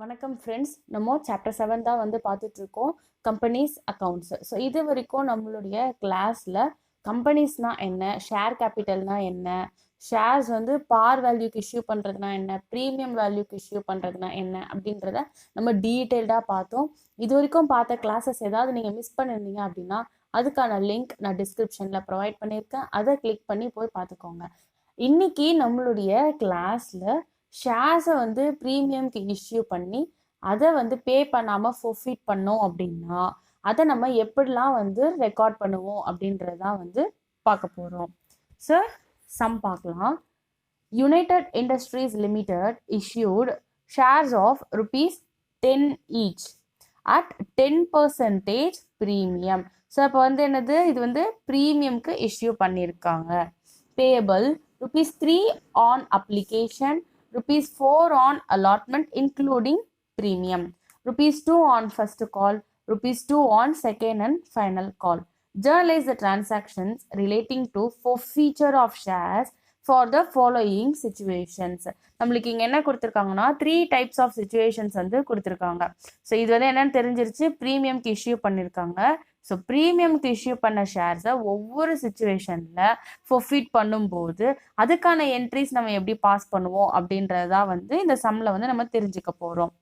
வணக்கம் ஃப்ரெண்ட்ஸ், நம்ம சாப்டர் 7 தான் வந்து பார்த்துட்டு இருக்கோம், கம்பெனிஸ் அக்கௌண்ட்ஸ். ஸோ இது வரைக்கும் நம்மளுடைய கிளாஸில் கம்பெனிஸ்னா என்ன, ஷேர் கேபிட்டல்னா என்ன, ஷேர்ஸ் வந்து பார் வேல்யூக்கு இஷ்யூ பண்ணுறதுனா என்ன, ப்ரீமியம் வேல்யூக்கு இஷ்யூ பண்ணுறதுனா என்ன அப்படின்றத நம்ம டீட்டெயில்டாக பார்த்தோம். இது வரைக்கும் பார்த்த கிளாஸஸ் ஏதாவது நீங்கள் மிஸ் பண்ணியிருந்தீங்க அப்படின்னா அதுக்கான லிங்க் நான் டிஸ்கிரிப்ஷனில் ப்ரொவைட் பண்ணியிருக்கேன். அதை கிளிக் பண்ணி போய் பார்த்துக்கோங்க. இன்னைக்கு நம்மளுடைய கிளாஸில் ஷேர்ஸை வந்து ப்ரீமியம்க்கு இஷ்யூ பண்ணி அதை வந்து பே பண்ணாமல் ஃபோர்ஃபீட் பண்ணோம் அப்படின்னா அதை நம்ம எப்படிலாம் வந்து ரெக்கார்ட் பண்ணுவோம் அப்படின்றதான் வந்து பார்க்க போகிறோம். ஸோ சம் பார்க்கலாம். United industries limited issued shares of ₹10 each at 10% premium. So இப்போ வந்து என்னது, இது வந்து ப்ரீமியம்க்கு இஷ்யூ பண்ணியிருக்காங்க. Payable ₹3 on application, ₹4 on allotment including premium, ₹2 on first call, ₹2 on second and final call. Journalize the transactions relating to forfeiture of shares for the following situations. நம்மளுக்கு இங்கே என்ன கொடுத்துருக்காங்கன்னா 3 types of situations வந்து கொடுத்துருக்காங்க. So இது வந்து என்னன்னு தெரிஞ்சிருச்சு, ப்ரீமியம்க்கு இஷ்யூ பண்ணியிருக்காங்க. ஸோ ப்ரீமியம்க்கு இஷ்யூ பண்ண ஷேர்ஸை ஒவ்வொரு சுச்சுவேஷனில் ஃபோர்ஃபீட் பண்ணும்போது அதுக்கான என்ட்ரிஸ் நம்ம எப்படி பாஸ் பண்ணுவோம் அப்படின்றதா வந்து இந்த சம்மில் வந்து நம்ம தெரிஞ்சுக்க போகிறோம்.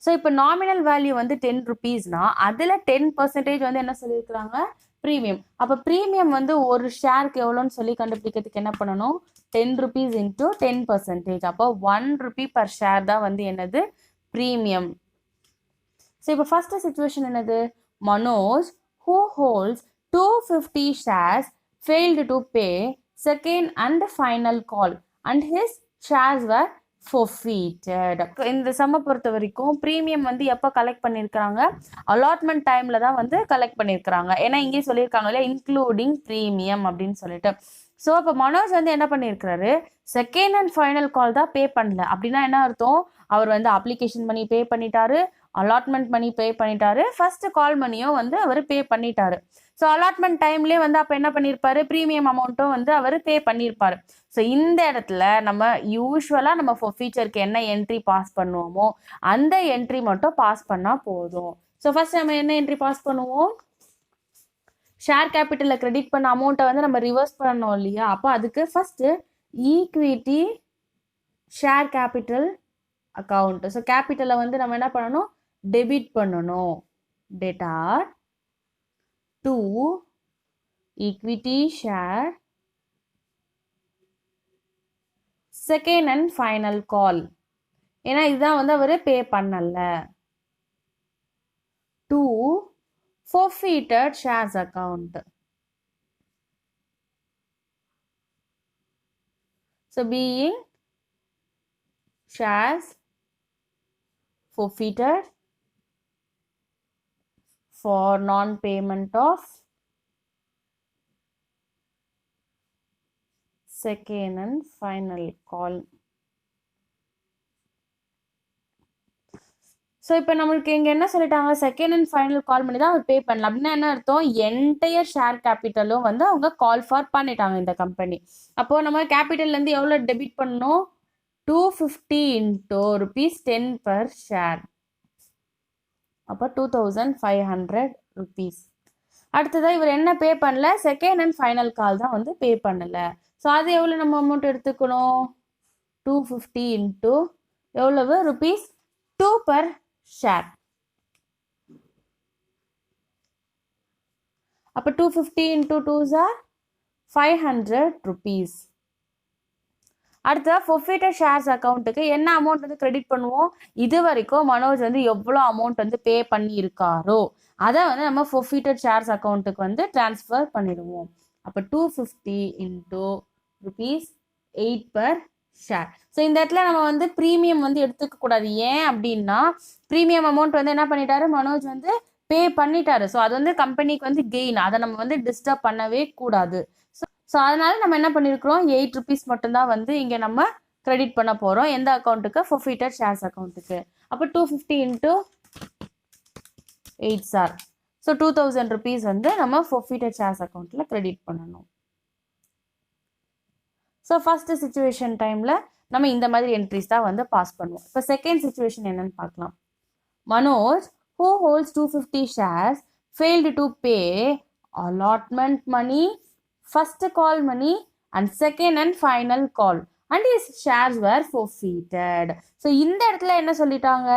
ஸோ இப்போ நாமினல் வேல்யூ வந்து ₹10 அதில் 10% வந்து என்ன சொல்லியிருக்கிறாங்க, ப்ரீமியம். அப்போ ப்ரீமியம் வந்து ஒரு ஷேருக்கு எவ்வளோன்னு சொல்லி கண்டுபிடிக்கிறதுக்கு என்ன பண்ணணும், ₹10 இன்ட்டு 10%. அப்போ ₹1 per ஷேர் தான் வந்து என்னது, ப்ரீமியம். ஸோ இப்போ ஃபர்ஸ்ட் சிச்சுவேஷன் என்னது, Manoj, who holds 250 shares, failed to pay second and final call and his shares were forfeited. இந்த சம்மை பொறுத்த வரைக்கும் ப்ரீமியம் வந்து எப்போ கலெக்ட் பண்ணியிருக்கிறாங்க, அலாட்மெண்ட் டைமில் தான் வந்து கலெக்ட் பண்ணியிருக்கிறாங்க. ஏன்னா இங்கேயே சொல்லியிருக்காங்க இல்லையா, இன்க்ளூடிங் ப்ரீமியம் அப்படின்னு சொல்லிட்டு. ஸோ இப்போ மனோஜ் வந்து என்ன பண்ணியிருக்கிறாரு, செகண்ட் அண்ட் ஃபைனல் கால் தான் பே பண்ணல. அப்படின்னா என்ன அர்த்தம், அவர் வந்து அப்ளிகேஷன் மணி பே பண்ணிட்டாரு, அலாட்மெண்ட் மணி பே பண்ணிட்டாரு, ஃபர்ஸ்ட் கால் மணியும் வந்து அவர் பே பண்ணிட்டாரு. ஸோ அலாட்மெண்ட் டைம்லேயே வந்து அப்போ என்ன பண்ணியிருப்பாரு, ப்ரீமியம் அமௌண்ட்டும் வந்து அவர் பே பண்ணியிருப்பாரு. ஸோ இந்த இடத்துல நம்ம யூஸ்வலாக நம்ம ஃபீச்சருக்கு என்ன என்ட்ரி பாஸ் பண்ணுவோமோ அந்த என்ட்ரி மட்டும் பாஸ் பண்ணால் போதும். ஸோ ஃபர்ஸ்ட் நம்ம என்ன என்ட்ரி பாஸ் பண்ணுவோம், ஷேர் கேபிட்டலில் கிரெடிட் பண்ண அமௌண்ட்டை வந்து நம்ம ரிவர்ஸ் பண்ணணும் இல்லையா. அப்போ அதுக்கு first equity share capital account. So கேபிட்டலை வந்து நம்ம என்ன பண்ணணும், டெபிட் பண்ணணும். Debtor to equity share second and final call, ஏன்னா இதுதான் வந்து அவர் பே பண்ணல. To forfeited shares account. So being shares forfeited for non-payment of second and final call. So இப்போ நம்மளுக்கு இங்கே என்ன சொல்லிட்டாங்க, செகண்ட் அண்ட் ஃபைனல் கால் பண்ணி தான் அவர் பே பண்ணலாம். அப்படின்னா என்ன அர்த்தம், என்டையர் ஷேர் கேபிட்டலும் வந்து அவங்க கால் ஃபார் பண்ணிட்டாங்க இந்த கம்பெனி. அப்போது நம்ம கேபிட்டல்லேருந்து எவ்வளோ டெபிட் பண்ணணும், 250 இன்ட்டு ₹10 per ஷேர், அப்போ ₹2500. அடுத்ததாக இவர் என்ன பே பண்ணல, செகண்ட் அண்ட் ஃபைனல் கால் தான் வந்து பே பண்ணலை. ஸோ அது எவ்வளோ நம்ம அமௌண்ட் எடுத்துக்கணும், 250 இன்ட்டு எவ்வளவு, ₹2 per ஷேர். அப்போ 250 இன்ட்டு 2s are ₹500. அடுத்த ஃபோர்ஃபீட்டட் ஷேர்ஸ் அக்கௌண்ட்டுக்கு என்ன அமௌண்ட் வந்து கிரெடிட் பண்ணுவோம், இது வரைக்கும் மனோஜ் வந்து எவ்வளோ அமௌண்ட் வந்து பே பண்ணி இருக்காரோ அதை வந்து நம்ம ஃபோர்ஃபீட்டட் ஷேர்ஸ் அக்கௌண்ட்டுக்கு வந்து டிரான்ஸ்ஃபர் பண்ணிடுவோம். அப்போ 250 இன்ட்டு ₹8 per ஷேர். ஸோ இந்த இடத்துல நம்ம வந்து ப்ரீமியம் வந்து எடுத்துக்க கூடாது. ஏன் அப்படின்னா ப்ரீமியம் அமௌண்ட் வந்து என்ன பண்ணிட்டாரு, மனோஜ் வந்து பே பண்ணிட்டாரு. ஸோ அது வந்து கம்பெனிக்கு வந்து கெயின், அதை நம்ம வந்து டிஸ்டர்ப் பண்ணவே கூடாது. ஸோ அதனால நம்ம என்ன பண்ணியிருக்கிறோம், ₹8 மட்டும்தான் வந்து இங்கே நம்ம கிரெடிட் பண்ண போகிறோம். எந்த அக்கௌண்ட்டுக்கு, ஃபோர்ஃபீட்டட் ஷேர்ஸ் அக்கௌண்ட்டுக்கு. அப்போ 250 இன்ட்டு 8 சார், ஸோ ₹2000 வந்து நம்ம ஃபோர்ஃபீட்டட் ஷேர்ஸ் அக்கௌண்ட்டில் கிரெடிட் பண்ணணும். ஸோ ஃபர்ஸ்ட் சிச்சுவேஷன் டைமில் நம்ம இந்த மாதிரி என்ட்ரிஸ் தான் வந்து பாஸ் பண்ணுவோம். இப்போ செகண்ட் சுச்சுவேஷன் என்னன்னு பார்க்கலாம். Manoj, who holds 250 shares, failed to pay allotment money, first call money, and second and final call, and his shares were forfeited. So இந்த இடத்துல என்ன சொல்லிட்டாங்க,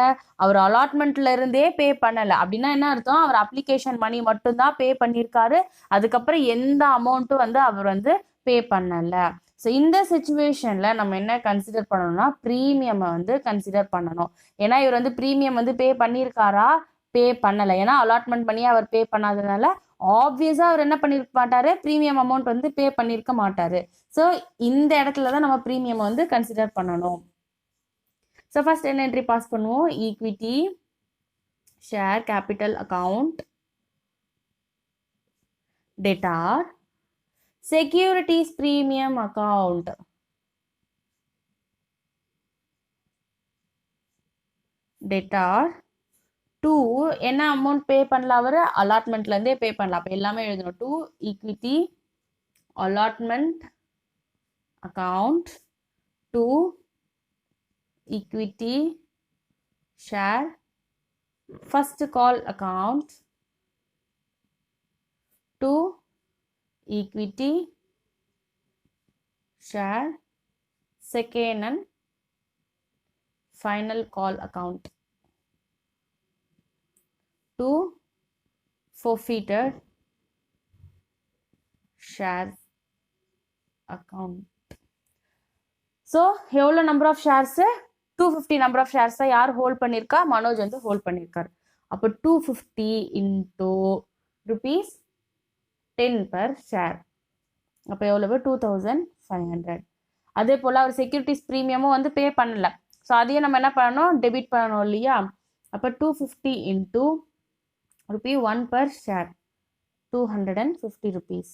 அவர் அலாட்மெண்ட்ல இருந்தே பே பண்ணலை. அப்படின்னா என்ன அர்த்தம், அவர் அப்ளிகேஷன் மணி மட்டும்தான் பே பண்ணியிருக்காரு, அதுக்கப்புறம் எந்த அமௌண்ட்டும் வந்து அவர் வந்து பே பண்ணலை. ஸோ இந்த சுச்சுவேஷனில் நம்ம என்ன கன்சிடர் பண்ணணும்னா ப்ரீமியமை வந்து கன்சிடர் பண்ணணும். ஏன்னா இவர் வந்து ப்ரீமியம் வந்து பே பண்ணியிருக்காரா, பே பண்ணலை. ஏன்னா அலாட்மெண்ட் பண்ணி அவர் பே பண்ணாததுனால ஆப்வியஸாக அவர் என்ன பண்ணியிருக்க மாட்டார், ப்ரீமியம் அமௌண்ட் வந்து பே பண்ணியிருக்க மாட்டார். ஸோ இந்த இடத்துல தான் நம்ம ப்ரீமியம் வந்து கன்சிடர் பண்ணணும். ஸோ ஃபர்ஸ்ட் என்ன என்ட்ரி பாஸ் பண்ணுவோம், equity share capital account debtor securities premium account debtor to என்ன அமௌண்ட் பே பண்ணல, அவர் அலாட்மெண்ட்ல இருந்தே பே பண்ணலாம். அப்போ எல்லாமே எழுதணும். To equity allotment account to equity share first call account to equity share second and final call account to forfeited share account. So எவ்வளோ number of shares, 250 number of shares யார் hold பண்ணியிருக்கா, மனோஜ் வந்து ஹோல்ட் பண்ணியிருக்காரு. அப்போ 250 into rupees 10 per share, அப்போ எவ்வளவு 2500. அதே போல் அவர் securities ப்ரீமியமும் வந்து பே பண்ணல. ஸோ அதையும் நம்ம என்ன பண்ணணும், டெபிட் பண்ணணும் இல்லையா. அப்போ 250 into ₹1 per share 250 rupees.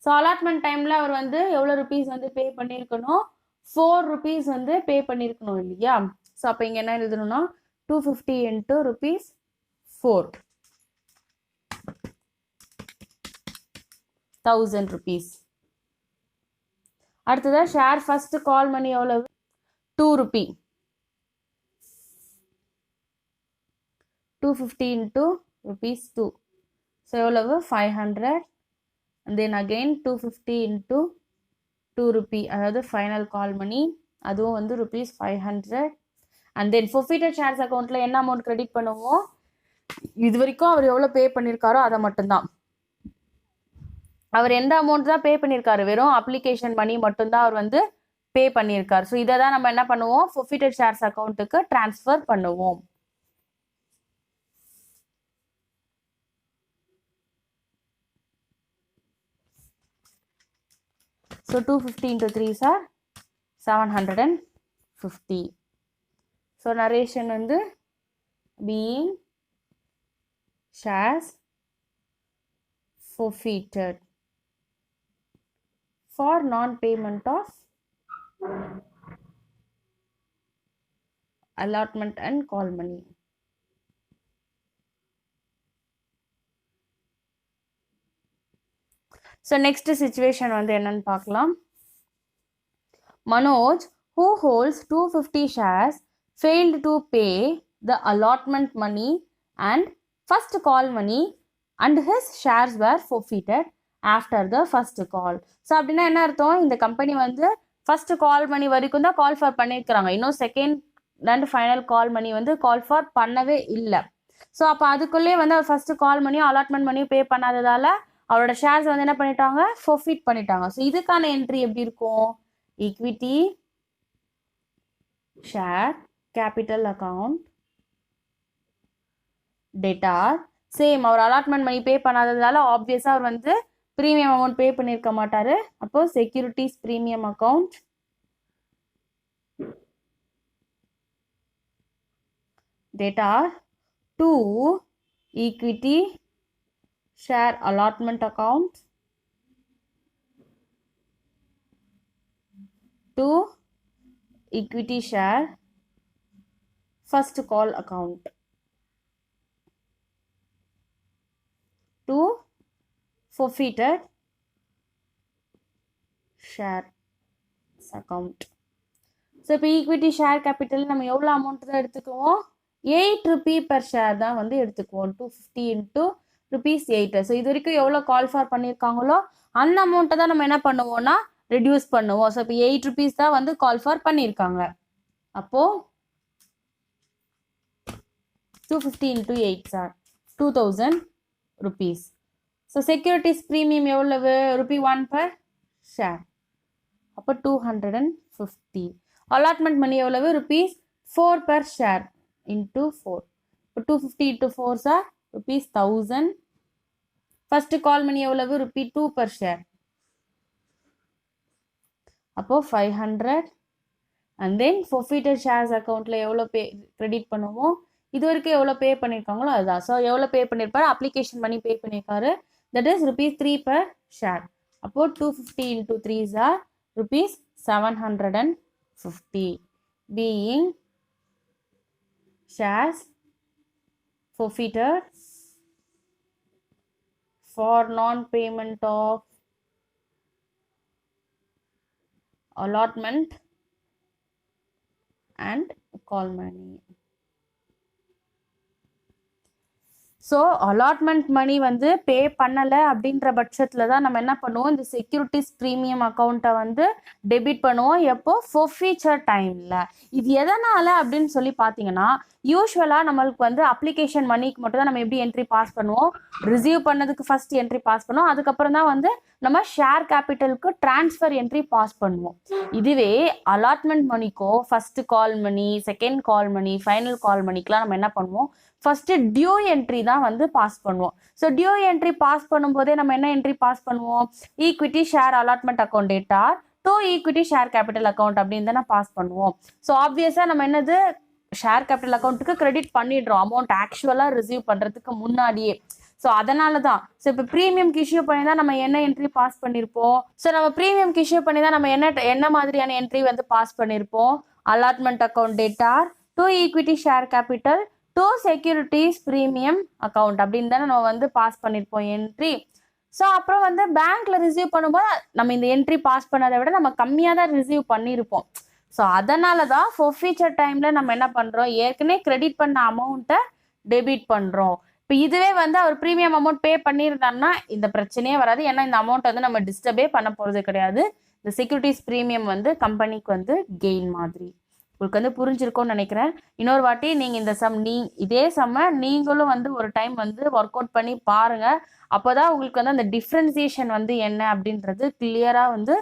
So allotment டைமில் அவர் வந்து எவ்வளோ ருபீஸ் வந்து பே பண்ணியிருக்கணும், 4 rupees வந்து பே பண்ணியிருக்கணும் இல்லையா. ஸோ அப்போ இங்கே என்ன எழுதணும்னா 250 இன்டூ ₹4 1000 rupees. அடுத்ததா ஷேர் ஃபர்ஸ்ட் கால் மணி எவ்வளவு, 2 rupee. 250 into ₹2. ஸோ எவ்வளவு 500. and then again 250 into 2 rupee, அதாவது ஃபைனல் கால் மணி, அதுவும் வந்து ₹500. and then forfeited shares அக்கௌண்ட்ல என்ன அமௌண்ட் கிரெடிட் பண்ணுவோம், இது வரைக்கும் அவர் எவ்வளோ பே பண்ணியிருக்காரோ அதை மட்டும்தான். அவர் எந்த அமௌண்ட் தான் பே பண்ணியிருக்காரு, வெறும் அப்ளிகேஷன் மணி மட்டும்தான் அவர் வந்து பே பண்ணியிருக்காரு. ஸோ இதை தான் நம்ம என்ன பண்ணுவோம், forfeited shares அக்கௌண்ட்டுக்கு டிரான்ஸ்ஃபர் பண்ணுவோம். So 250 into 3 sir 750. So narration வந்து being shares forfeited for non-payment of allotment and call money. So next situation வந்து என்னன்னு பார்க்கலாம். Manoj, who holds 250 shares, failed to pay the allotment money and first call money, and his shares were forfeited after the first call. So அப்படின்னா என்ன அர்த்தம், இந்த company வந்து first கால் மணி வரைக்கும் தான் கால் ஃபார் பண்ணியிருக்கிறாங்க, இன்னும் செகண்ட் அண்ட் ஃபைனல் கால் மணி வந்து கால் ஃபார் பண்ணவே இல்லை. ஸோ அப்போ அதுக்குள்ளேயே வந்து அவர் ஃபர்ஸ்ட் கால் மணியும் அலாட்மெண்ட் மணியும் பே பண்ணாததால அவரோட ஷேர்ஸ் வந்து என்ன பண்ணிட்டாங்க, forfeit பண்ணிட்டாங்க. ஸோ இதுக்கான என்ட்ரி எப்படி இருக்கும், equity share capital account debtor, same அவர் அலாட்மெண்ட் மணி பே பண்ணாததால ஆப்வியஸாக அவர் வந்து ப்ரீமியம் அமௌண்ட் பே பண்ணியிருக்க மாட்டார். அப்போ securities premium account debtor to equity share allotment account to equity share first call account to forfeited shares account. So இப்போ equity share capital நம்ம எவ்வளோ அமௌண்ட் தான் எடுத்துக்குவோம், 8 ரூபி பர் ஷேர் தான் வந்து எடுத்துக்குவோம். 250 இன்ட்டு ருபீஸ் 8. ஸோ இது வரைக்கும் எவ்வளோ கால் ஃபார் பண்ணியிருக்காங்களோ அந்த அமௌண்ட்டை தான் நம்ம என்ன பண்ணுவோம்னா ரெடியூஸ் பண்ணுவோம். ஸோ இப்போ 8 ருபீஸ் தான் வந்து கால் ஃபார் பண்ணியிருக்காங்க. அப்போது 250 into 8 sir 2000 rupees. So securities premium எவ்வளவு, ₹1 per ஷேர். அப்போ 250. அலாட்மெண்ட் மணி எவ்வளவு, ₹4 per ஷேர் இன்ட்டு 4. இப்போ 250 இன்ட்டு 4 சார் ₹1000. ஃபர்ஸ்ட் கால் மணி எவ்வளவு, ₹2 per ஷேர். அப்போ 500. அண்ட் தென் forfeited ஷேர்ஸ் அக்கௌண்ட்டில் எவ்வளோ கிரெடிட் பண்ணுவோம், இது வரைக்கும் எவ்வளோ பே பண்ணியிருக்காங்களோ அதுதான். ஸோ எவ்வளோ பே பண்ணியிருப்பாரு, அப்ளிகேஷன் பண்ணி பே பண்ணியிருக்காரு, தட் இஸ் ₹3 per ஷேர். அப்போது 250 into 3 sir ₹750 being shares forfeited for non-payment of allotment and call money. So allotment money வந்து பே பண்ணலை அப்படின்ற பட்சத்தில் தான் நம்ம என்ன பண்ணுவோம், இந்த செக்யூரிட்டிஸ் ப்ரீமியம் அக்கௌண்ட்டை வந்து டெபிட் பண்ணுவோம். எப்போ, ஃபோர்ஃபீச்சர் டைமில். இது எதனால் அப்படின்னு சொல்லி பார்த்தீங்கன்னா, யூஸ்வலாக நம்மளுக்கு வந்து அப்ளிகேஷன் மணிக்கு மட்டும் தான் நம்ம எப்படி என்ட்ரி பாஸ் பண்ணுவோம், ரிசீவ் பண்ணதுக்கு ஃபர்ஸ்ட் என்ட்ரி பாஸ் பண்ணுவோம், அதுக்கப்புறம் தான் வந்து நம்ம ஷேர் கேபிட்டலுக்கு டிரான்ஸ்ஃபர் என்ட்ரி பாஸ் பண்ணுவோம். இதுவே அலாட்மெண்ட் மணிக்கோ ஃபர்ஸ்ட் கால் மணி, செகண்ட் கால் மணி, ஃபைனல் கால் மணிக்கெலாம் நம்ம என்ன பண்ணுவோம், ஃபர்ஸ்ட்டு டியூ என்ட்ரி தான் வந்து பாஸ் பண்ணுவோம். ஸோ டியூ என்ட்ரி பாஸ் பண்ணும்போதே நம்ம என்ன என்ட்ரி பாஸ் பண்ணுவோம், equity share allotment account data to equity share capital account அப்படின்னு தானே பாஸ் பண்ணுவோம். ஸோ ஆப்வியஸாக நம்ம என்னது ஷேர் கேபிட்டல் அக்கௌண்ட்டுக்கு கிரெடிட் பண்ணிடுறோம் அமௌண்ட் ஆக்சுவலாக ரிசீவ் பண்ணுறதுக்கு முன்னாடியே. ஸோ அதனால தான். ஸோ இப்போ ப்ரீமியம்க்கு இஷ்யூ பண்ணி தான் நம்ம என்ன என்ட்ரி பாஸ் பண்ணியிருப்போம், ஸோ நம்ம ப்ரீமியம்க்கு இஷ்யூ பண்ணி தான் நம்ம என்ன மாதிரியான என்ட்ரி வந்து பாஸ் பண்ணியிருப்போம், allotment account data to equity share capital to securities premium account அப்படின்னு தானே நம்ம வந்து பாஸ் பண்ணியிருப்போம் என்ட்ரி. ஸோ அப்புறம் வந்து பேங்க்ல ரிசீவ் பண்ணும்போது நம்ம இந்த என்ட்ரி பாஸ் பண்ணதை விட நம்ம கம்மியாக தான் ரிசீவ் பண்ணியிருப்போம். ஸோ அதனால தான் ஃபோர்ஃபீச்சர் டைமில் நம்ம என்ன பண்ணுறோம், ஏற்கனவே கிரெடிட் பண்ண அமௌண்ட்டை டெபிட் பண்ணுறோம். இப்போ இதுவே வந்து அவர் ப்ரீமியம் அமௌண்ட் பே பண்ணியிருந்தாருன்னா இந்த பிரச்சனையே வராது. ஏன்னா இந்த அமௌண்ட் வந்து நம்ம டிஸ்டர்பே பண்ண போகிறது கிடையாது. இந்த செக்யூரிட்டிஸ் ப்ரீமியம் வந்து கம்பெனிக்கு வந்து கெயின் மாதிரி. உங்களுக்கு வந்து புரிஞ்சிருக்கும்னு நினைக்கிறேன். இன்னொரு வாட்டி நீங்கள் இந்த இதே சம்ம நீங்களும் வந்து ஒரு டைம் வந்து ஒர்க் அவுட் பண்ணி பாருங்கள். அப்போ தான் உங்களுக்கு வந்து அந்த டிஃப்ரென்சியேஷன் வந்து என்ன அப்படின்றது கிளியராக வந்து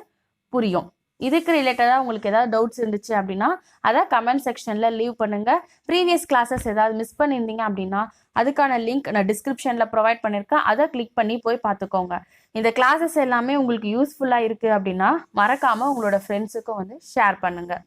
புரியும். இதுக்கு ரிலேட்டடாக உங்களுக்கு ஏதாவது டவுட்ஸ் இருந்துச்சு அப்படின்னா அதை கமெண்ட் செக்ஷனில் லீவ் பண்ணுங்கள். ப்ரீவியஸ் கிளாஸஸ் ஏதாவது மிஸ் பண்ணியிருந்தீங்க அப்படின்னா அதுக்கான லிங்க் நான் டிஸ்கிரிப்ஷனில் ப்ரொவைட் பண்ணியிருக்கேன். அதை கிளிக் பண்ணி போய் பார்த்துக்கோங்க. இந்த கிளாஸஸ் எல்லாமே உங்களுக்கு யூஸ்ஃபுல்லாக இருக்குது அப்படின்னா மறக்காமல் உங்களோட ஃப்ரெண்ட்ஸுக்கும் வந்து ஷேர் பண்ணுங்கள்.